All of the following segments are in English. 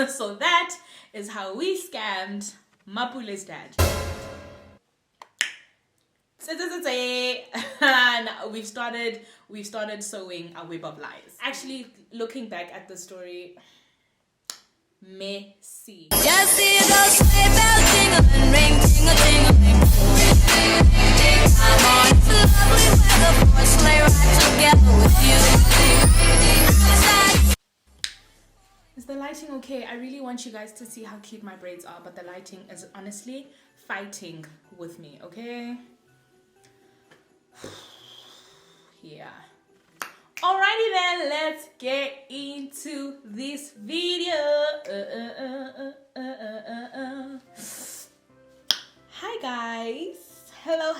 So that is how we scammed Mapule's dad. And we've started sewing a web of lies. Actually, looking back at the story, messy. Just see you go sleigh bells jingling, ring ting a ting a ling. I'm on the lovely weather for a sleigh ride together with you. Is the lighting okay? I really want you guys to see how cute my braids are, but the lighting is honestly fighting with me, okay? Yeah. Alrighty then, let's get into this video. Hi guys. Hello.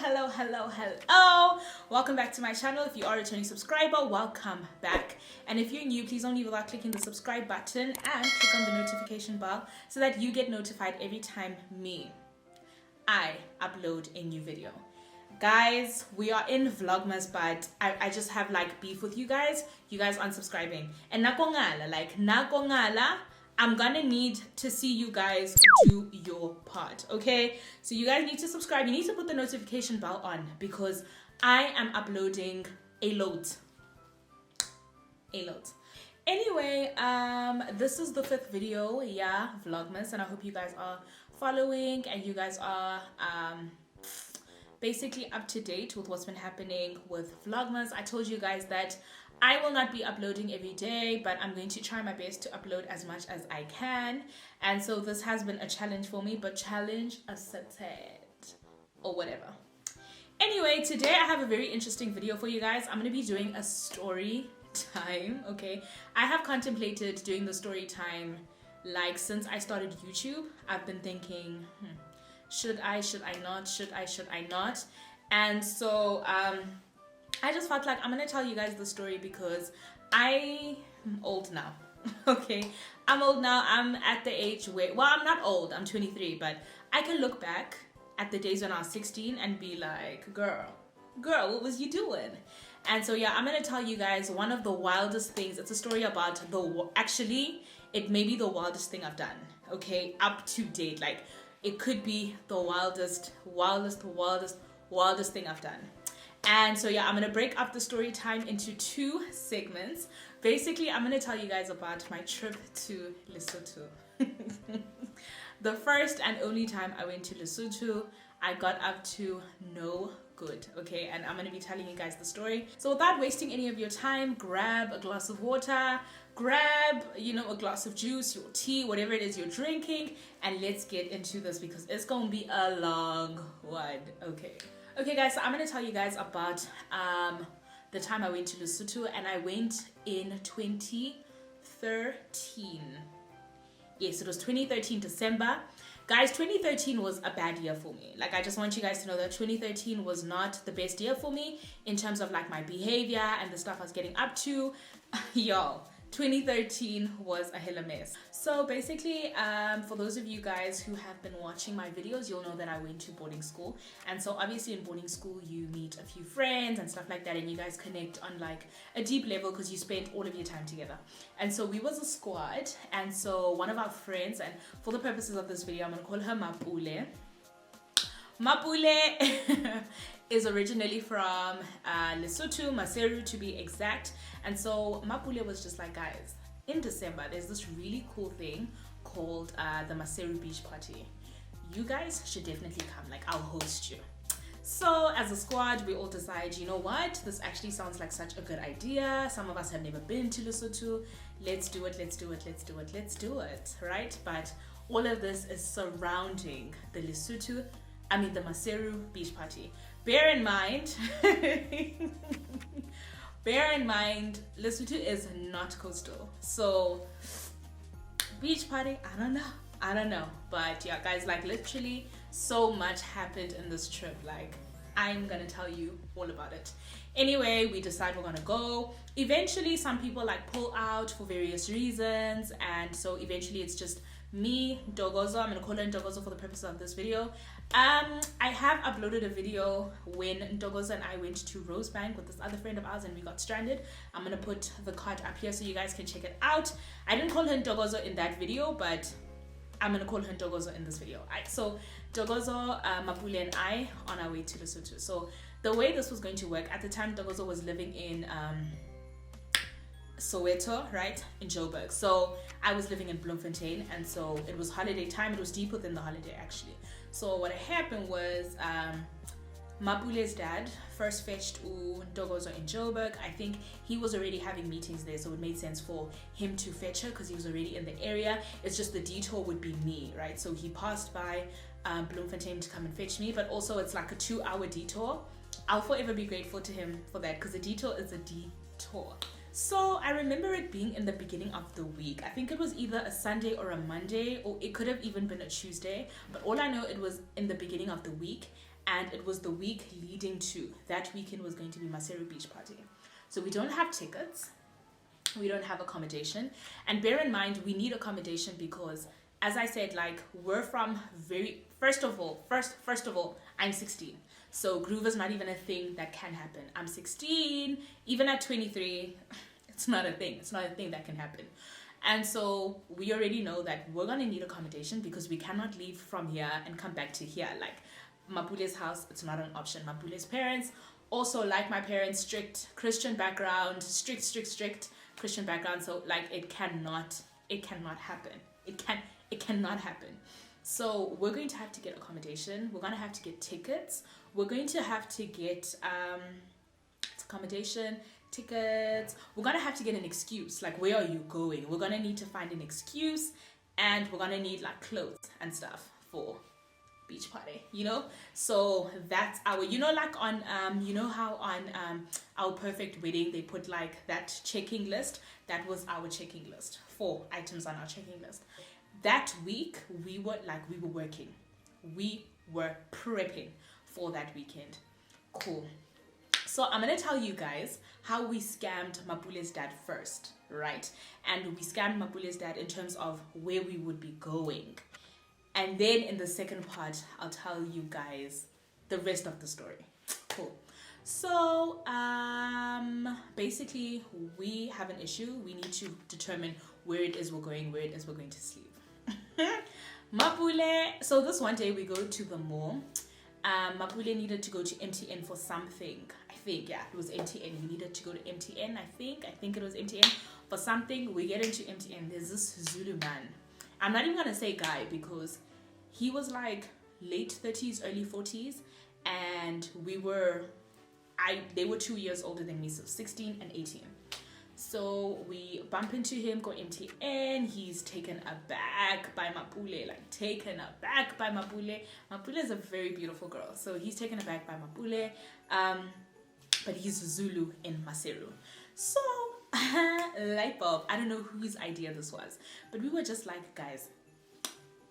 Welcome back to my channel. If you are a returning subscriber, welcome back. And if you're new, please don't leave without clicking the subscribe button and click on the notification bell so that you get notified every time I upload a new video. Guys, we are in Vlogmas, but I just have like beef with you guys. You guys aren't subscribing. And nakongala, I'm gonna need to see you guys do your part, okay? So you guys need to subscribe. You need to put the notification bell on because I am uploading a lot. Anyway, this is the 5th video, yeah, Vlogmas, and I hope you guys are following and you guys are basically up to date with what's been happening with Vlogmas. I told you guys that I will not be uploading every day, but I'm going to try my best to upload as much as I can. And so this has been a challenge for me, but challenge accepted or whatever. Anyway, today I have a very interesting video for you guys. I'm going to be doing a story time, okay? I have contemplated doing the story time like since I started YouTube. I've been thinking, should I not? And so I just felt like I'm gonna tell you guys the story because I'm old now. Okay, I'm old now. I'm at the age where, well, I'm not old, I'm 23, but I can look back at the days when I was 16 and be like, girl, what was you doing? And so yeah, I'm gonna tell you guys one of the wildest things. It's a story about it may be the wildest thing I've done, okay, up to date. Like, it could be the wildest thing I've done. And so yeah, I'm gonna break up the story time into 2 segments. Basically, I'm gonna tell you guys about my trip to Lesotho. The first and only time I went to Lesotho, I got up to no good, okay? And I'm gonna be telling you guys the story. So without wasting any of your time, grab a glass of water, grab, a glass of juice, your tea, whatever it is you're drinking, and let's get into this because it's gonna be a long one, okay? Okay guys, so I'm gonna tell you guys about the time I went to Lesotho, and I went in 2013. Yes, it was 2013 December. Guys, 2013 was a bad year for me. Like, I just want you guys to know that 2013 was not the best year for me in terms of like my behavior and the stuff I was getting up to. Y'all, 2013 was a hella mess. So basically, for those of you guys who have been watching my videos, you'll know that I went to boarding school. And so obviously in boarding school, you meet a few friends and stuff like that, and you guys connect on like a deep level because you spent all of your time together. And so we was a squad, and so one of our friends, and for the purposes of this video, I'm gonna call her Mapule. Mapule is originally from Lesotho, Maseru to be exact. And so Mapule was just like, guys, in December, there's this really cool thing called the Maseru Beach Party. You guys should definitely come, like, I'll host you. So as a squad, we all decide, you know what? This actually sounds like such a good idea. Some of us have never been to Lesotho. Let's do it, right? But all of this is surrounding the the Maseru Beach Party. Bear in mind, Lesotho is not coastal. So, beach party, I don't know. But yeah, guys, like literally so much happened in this trip. Like, I'm gonna tell you all about it. Anyway, we decide we're gonna go. Eventually, some people like pull out for various reasons, and so eventually it's just me, Ntokozo. I'm gonna call her Ntokozo for the purpose of this video. I have uploaded a video when Ntokozo and I went to Rosebank with this other friend of ours and we got stranded. I'm gonna put the card up here so you guys can check it out. I didn't call her Ntokozo in that video, but I'm gonna call her Ntokozo in this video. So Ntokozo, Mapule and I on our way to Lesotho. So the way this was going to work, at the time Ntokozo was living in Soweto, right, in Joburg. So I was living in Bloemfontein, and so it was holiday time. It was deep within the holiday actually. So what happened was Mapule's dad first fetched Ntokozo in Joburg. I think he was already having meetings there, so it made sense for him to fetch her because he was already in the area. It's just the detour would be me, right? So he passed by Bloemfontein to come and fetch me, but also it's like a 2-hour detour. I'll forever be grateful to him for that because a detour is a detour. So I remember it being in the beginning of the week. I think it was either a Sunday or a Monday, or it could have even been a Tuesday. But all I know, it was in the beginning of the week, and it was the week leading to that weekend was going to be Maseru Beach Party. So we don't have tickets, we don't have accommodation, and bear in mind we need accommodation because, as I said, like we're from first of all, I'm 16. So groove is not even a thing that can happen. I'm 16, even at 23, it's not a thing. It's not a thing that can happen. And so we already know that we're gonna need accommodation because we cannot leave from here and come back to here. Like Mapule's house, it's not an option. Mapule's parents, also like my parents, strict Christian background, strict Christian background. So like it cannot happen. It cannot happen. So we're going to have to get accommodation. We're gonna have to get tickets. We're going to have to get accommodation, tickets. We're gonna have to get an excuse. Like, where are you going? We're gonna need to find an excuse, and we're gonna need like clothes and stuff for beach party, you know. So that's our, you know, like on you know how on our perfect wedding they put like that checking list. That was our checking list. 4 items on our checking list. That week we were working, we were prepping for that weekend. Cool. So I'm gonna tell you guys how we scammed Mapule's dad first, right? And we scammed Mapule's dad in terms of where we would be going, and then in the second part I'll tell you guys the rest of the story. Cool. So basically we have an issue. We need to determine where it is we're going, where it is we're going to sleep. Mapule, so this one day we go to the mall. Mapule needed to go to MTN for something. I think, yeah, it was MTN. We needed to go to MTN, I think it was MTN for something. We get into MTN. There's this Zulu man. I'm not even gonna say guy because he was like late 30s, early 40s, and they were 2 years older than me, so 16 and 18. So we bump into him, go MTN. He's taken aback by Mapule, like taken aback by Mapule. Mapule is a very beautiful girl, so he's taken aback by Mapule. But he's Zulu in Maseru. So light bulb. I don't know whose idea this was, but we were just like, guys,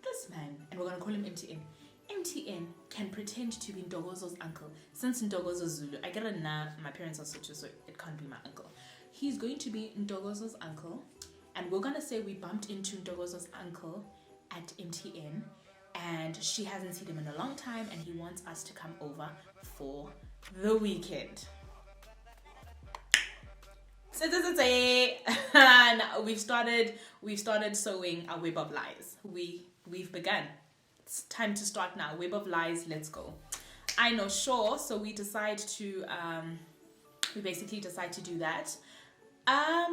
this man, and we're gonna call him MTN. MTN can pretend to be Ntokozo's uncle. Since Ntokozo's Zulu, I get it now. My parents are Xoxo, so it can't be my uncle. He's going to be Ntokozo's uncle, and we're gonna say we bumped into Ntokozo's uncle at MTN, and she hasn't seen him in a long time, and he wants us to come over for the weekend. Now we've started sewing our web of lies. We've begun. It's time to start now. Web of lies, let's go. I know, sure. So we basically decide to do that.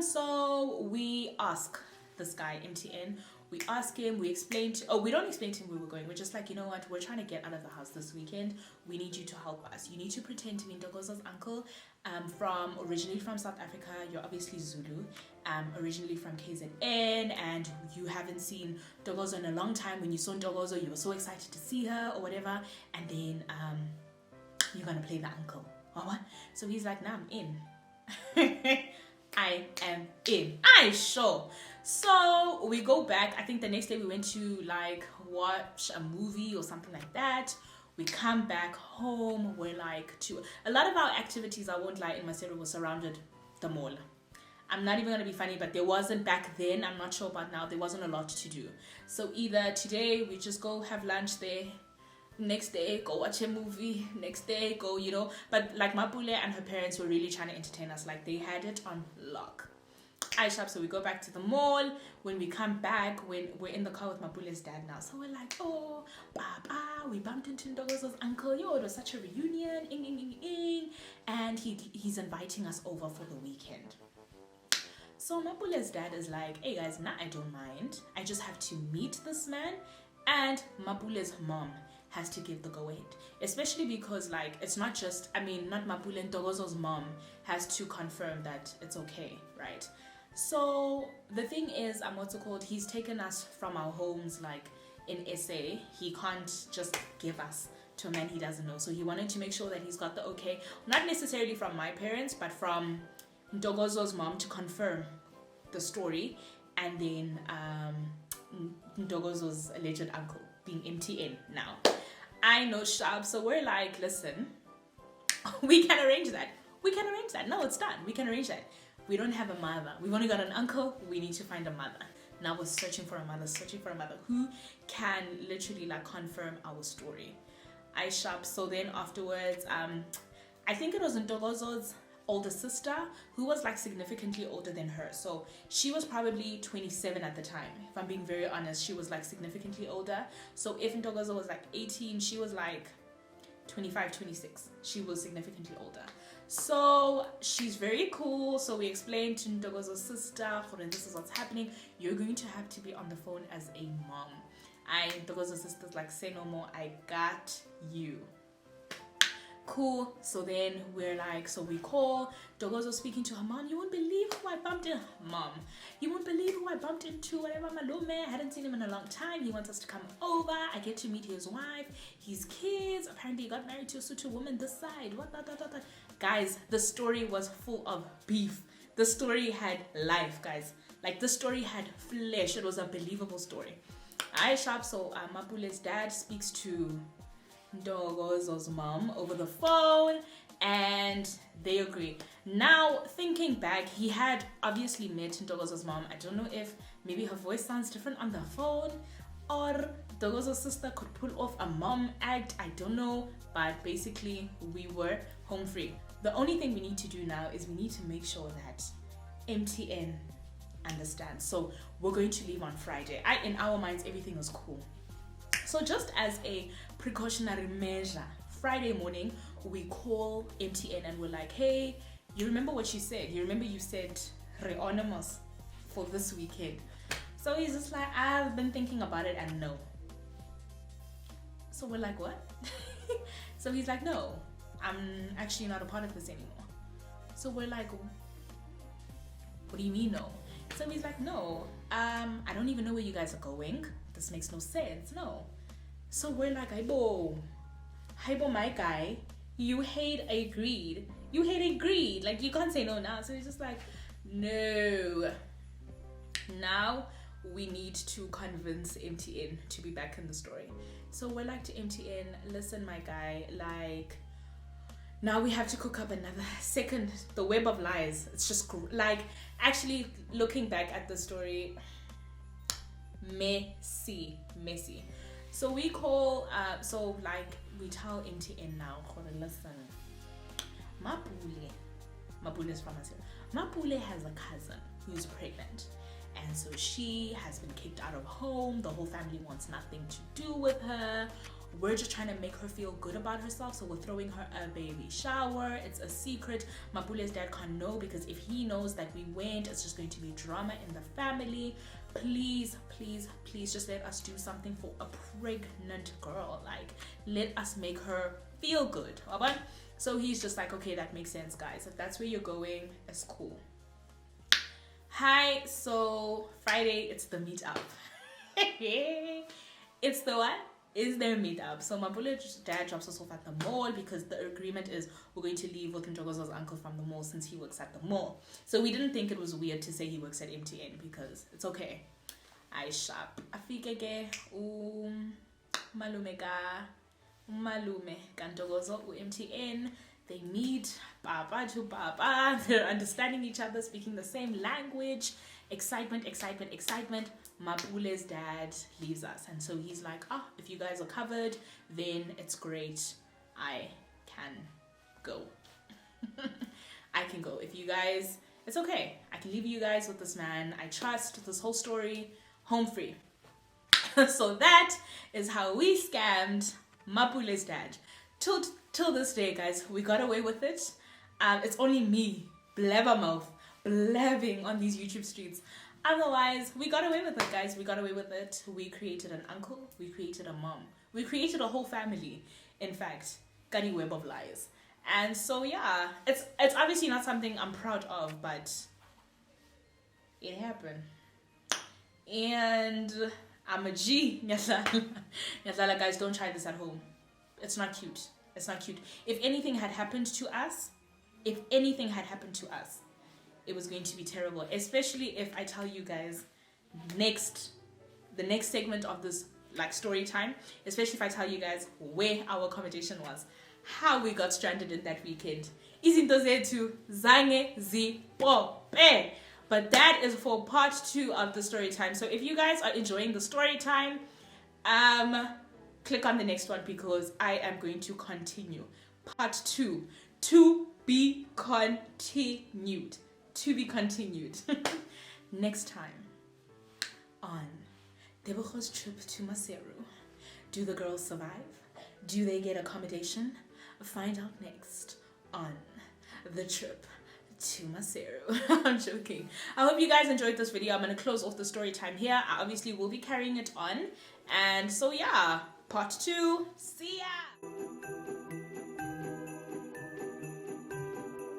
So we ask this guy, MTN, we ask him, we explain to, we don't explain to him where we're going. We're just like, you know what, we're trying to get out of the house this weekend. We need you to help us. You need to pretend to be Ntokozo's uncle, originally from South Africa. You're obviously Zulu, originally from KZN, and you haven't seen Ntokozo in a long time. When you saw Ntokozo, you were so excited to see her or whatever, and then you're gonna play the uncle. Or what? So he's like, nah, I'm in. I am in. I sure. So we go back. I think the next day we went to like watch a movie or something like that. We come back home. We're like, a lot of our activities, I won't lie, in Maseru was surrounded the mall. I'm not even going to be funny, but there wasn't back then. I'm not sure about now. There wasn't a lot to do. So either today we just go have lunch there. Next day, go watch a movie. Next day, go, But like Mapule and her parents were really trying to entertain us. Like they had it on lock. I shop, so we go back to the mall. When we come back, when we're in the car with Mapule's dad now, so we're like, oh, Papa, we bumped into Ndogozo's uncle. Yo, it was such a reunion, and he's inviting us over for the weekend. So Mapule's dad is like, hey guys, I don't mind. I just have to meet this man, and Mapule's mom has to give the go ahead, especially because like it's not just, not Mapule, and Ndogozo's mom has to confirm that it's okay, right? So the thing is, he's taken us from our homes like in SA. He can't just give us to a man he doesn't know. So he wanted to make sure that he's got the okay, not necessarily from my parents, but from Ndogozo's mom to confirm the story, and then Ndogozo's alleged uncle being MTN now. I know sharp, so we're like, listen, we can arrange that. No, it's done. We can arrange that. We don't have a mother. We've only got an uncle. We need to find a mother. Now we're searching for a mother who can literally like confirm our story. I shop. So then afterwards, I think it was Ndogozo's older sister who was like significantly older than her. So she was probably 27 at the time. If I'm being very honest, she was like significantly older. So if Ndogozo was like 18, she was like 25, 26. She was significantly older. So she's very cool. So we explained to Ndogozo's sister, this is what's happening. You're going to have to be on the phone as a mom. Ndogozo's sister's like, say no more. I got you. Cool. So then we're like, so we call Ndogozo speaking to her mom. You won't believe who I bumped into. Mom, you won't believe who I bumped into. Whatever, Malume. I hadn't seen him in a long time. He wants us to come over. I get to meet his wife, his kids. Apparently he got married to a Sotho woman this side. What. Guys, the story was full of beef. The story had life, guys. Like the story had flesh. It was a believable story. I shop. So Mapule's dad speaks to Ndogozo's mom over the phone, and they agree. Now thinking back, he had obviously met Ndogozo's mom. I don't know if maybe her voice sounds different on the phone, or Ndogozo's sister could pull off a mom act. I don't know, but basically we were home free. The only thing we need to do now is we need to make sure that MTN understands. So we're going to leave on Friday. In our minds, everything was cool. So just as a precautionary measure, Friday morning, we call MTN and we're like, hey, you remember what you said? You remember you said reonymous for this weekend. So he's just like, I've been thinking about it and no. So we're like, what? So he's like, no, I'm actually not a part of this anymore. So we're like, what do you mean no? So he's like, no, I don't even know where you guys are going. This makes no sense, no. So we're like, Aibo, my guy, you hate agreed. Like, you can't say no now. So he's just like, no. Now we need to convince MTN to be back in the story. So we're like to MTN, listen, my guy, like, now we have to cook up another second, the web of lies. It's just like, actually looking back at the story, messy. So we call, we tell MTN now, listen, Mapule is from us here. Mapule has a cousin who's pregnant, and so she has been kicked out of home. The whole family wants nothing to do with her. We're just trying to make her feel good about herself, so we're throwing her a baby shower. It's a secret. Mapule's dad can't know, because if he knows that we went, it's just going to be drama in the family. Please just let us do something for a pregnant girl. Like, let us make her feel good. So he's just like, okay, that makes sense, guys. If that's where you're going, it's cool. Hi, so Friday, it's the meetup. It's the what? Is their meetup. So Mapule's dad drops us off at the mall, because the agreement is we're going to leave with Ndogozo's uncle from the mall, since he works at the mall. So we didn't think it was weird to say he works at MTN, because it's okay. I shop. Afike ke malumeka umalume kantokozo MTN. They meet, papa to papa. They're understanding each other, speaking the same language. Excitement. Mapule's dad leaves us, and so he's like, if you guys are covered, then it's great. I can go. I can go. If you guys, it's okay. I can leave you guys with this man. I trust this whole story. Home free. So that is how we scammed Mapule's dad. Till this day, guys, we got away with it. It's only me, blabbermouth, blabbing on these YouTube streets. Otherwise, we got away with it, guys. We got away with it. We created an uncle. We created a mom. We created a whole family. In fact, got a web of lies. And so, yeah, it's obviously not something I'm proud of, but it happened. And I'm a G. Nyazala, guys, don't try this at home. It's not cute. It's not cute. If anything had happened to us, it was going to be terrible. Especially if I tell you guys the next segment of this story time, especially if I tell you guys where our accommodation was, how we got stranded in that weekend. Izinto zethu zange zipope. But that is for part 2 of the story time. So if you guys are enjoying the story time, click on the next one because I am going to continue. Part 2. To be continued. To be continued. Next time on Tebza's trip to Maseru. Do the girls survive? Do they get accommodation? Find out next on the trip to Maseru. I'm joking. I hope you guys enjoyed this video. I'm going to close off the story time here. I obviously will be carrying it on. And so yeah, part 2. See ya!